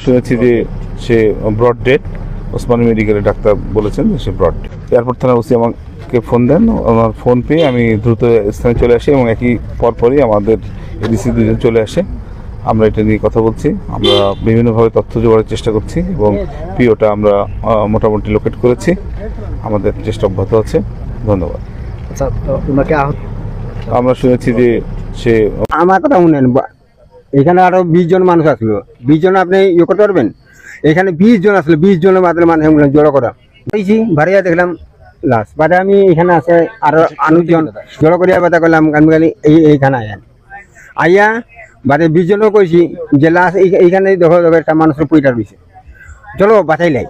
শুনেছি যে সে broad dead. Osmani মেডিকেলের ডাক্তার বলেছেন যে সে ব্রড ডেড। এয়ারপোর্ট থানার ওসি আমাকে ফোন দেন, ওনার ফোন পেয়ে আমি দ্রুত স্থানে চলে আসি এবং একই পরপরই আমাদের এডিসি দুজন চলে আসে। আমরা এটা নিয়ে কথা বলছি, আমরা বিভিন্নভাবে তথ্য জোগাড়ের চেষ্টা করছি এবং পিওটা আমরা মোটামুটি লোকেট করেছি। আমাদের চেষ্টা অব্যাহত আছে। ধন্যবাদ। আচ্ছা, ওনাকে আহত আমরা শুনেছি যে সে আমার কথা শুনেন, এখানে আরো 20 জন মানুষ আসলো। 20 জন আপনি ইয়ে করতে পারবেন? এখানে 20 জন আসলো, 20 জনের মাত্র মানুষ জড়ো করা পেয়েছি। ভারিয়া দেখলাম লাশ বাদে আমি এখানে আছে আরো 19 জন জড়ো করিয়া বাদা করলাম। আমি খালি এইখানে আইয়া বাদে 20 জনও কইছি যে লাশ এইখানে দেখো একটা মানুষের পইটার রয়েছে, চলো বাঁচাই লাই।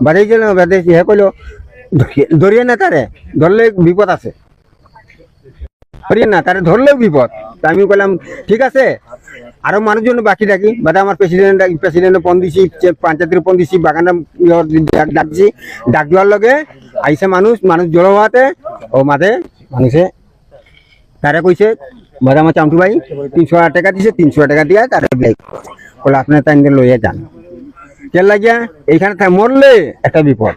বাঁচাই চলো বাদে হে কইলো ধরিয়ে না, তারে ধরলে বিপদ আছে, ধরিয়ে না তারে ধরলেও বিপদ। তা আমি বললাম ঠিক আছে, আরো মানুষজন বাকি রাখি। বাদে আমার প্রেসিডেন্ট ফোন দিছি, পঞ্চায়েতের ফোন দিছি, বাগানটা ডাকছি। ডাক দেওয়ার লগে আইসে মানুষ জড়ো হওয়াতে ও মাঝে মানুষে তারা কইছে বাদে আমার চামটু ভাই 300 টাকা দিছে, 300 টাকা দিয়া তারা বলে আপনার তাই লইয়া যান। কেন লাগিয়া এইখানে মরলে একটা বিপদ,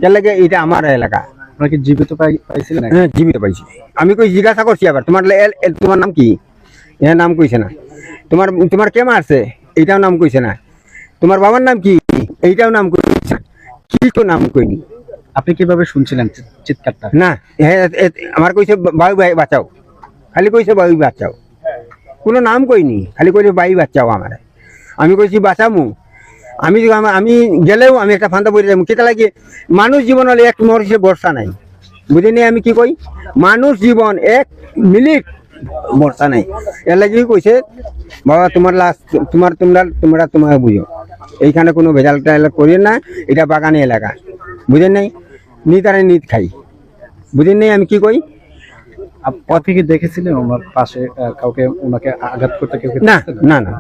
কেন লাগে এটা আমার এলাকা। আপনারা কি জীবিত পাইছিলেন? হ্যাঁ, জীবিত পাইছি। আমি কই জিজ্ঞাসা করছি আবার তোমার নাম কি? এর নাম কইছে না। তোমার কে মারছে? এইটাও নাম কইছে না। তোমার বাবার নাম কি? এইটাও নাম কইছে না। কি তো নাম কইনি। আপনি কিভাবে শুনছিলেন চিৎকারটা? না, আমার কইছে বাবু ভাই বাঁচাও, খালি কইছে বাবু বাঁচাও, কোনো নাম কইনি, খালি কইছে বাই বাঁচাও আমার। আমি কইছি বাঁচামু। আমি গেলেও আমি একটা ফান্দা বলে যাবো। কেটা লাগে মানুষ জীবন হলে এক মরিচে ভরসা নাই, বুঝিনি। আমি কি কই, মানুষ জীবন 1 মিনিট ভরসা নাই। এর লাগে কইছে বাবা তোমার লাশ তোমরা বুঝো, এইখানে কোনো ভেজাল টেজাল করিয়ে না, এটা বাগানি এলাকা, বুঝেন নাই। নিত আর নিত খাই, বুঝেন নাই। আমি কি কই, আপনি কি দেখেছিলেন ওনার পাশে কাউকে ওনাকে আঘাত করতে? কেউ না না না,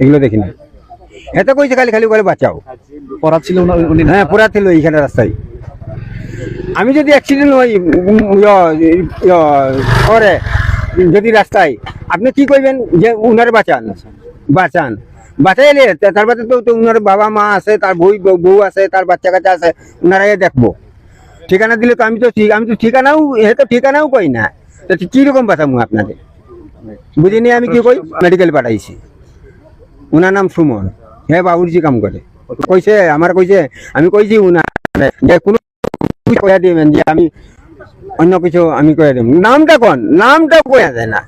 এগুলো দেখি না। এত কইছে খালি করে বাঁচাও। পড়া ছিল উনি? হ্যাঁ, পুরা ছিল এইখানে রাস্তায়। আমি যদি অ্যাক্সিডেন্ট হই করে যদি রাস্তায়, আপনি কি কইবেন যে উনারে বাঁচান বাঁচাইলে তারপরে তো উনার বাবা মা আছে, তার বউ আছে, তার বাচ্চা কাচ্চা আছে, উনারাই দেখবো। ঠিকানা দিলে তো আমি তো ঠিকানাও কই না। কিরকম বাঁচাবো আপনাদের, বুঝিনি। আমি কি কই, মেডিকেল পাঠাইছি। উনার নাম সুমন, হ্যাঁ বাবুর্চি কাম করে। আমি কইছি উনার যে কোনো কয়া দিবেন যে আমি অন্য কিছু আমি কয়া দেব, নামটা কয়া যায় না।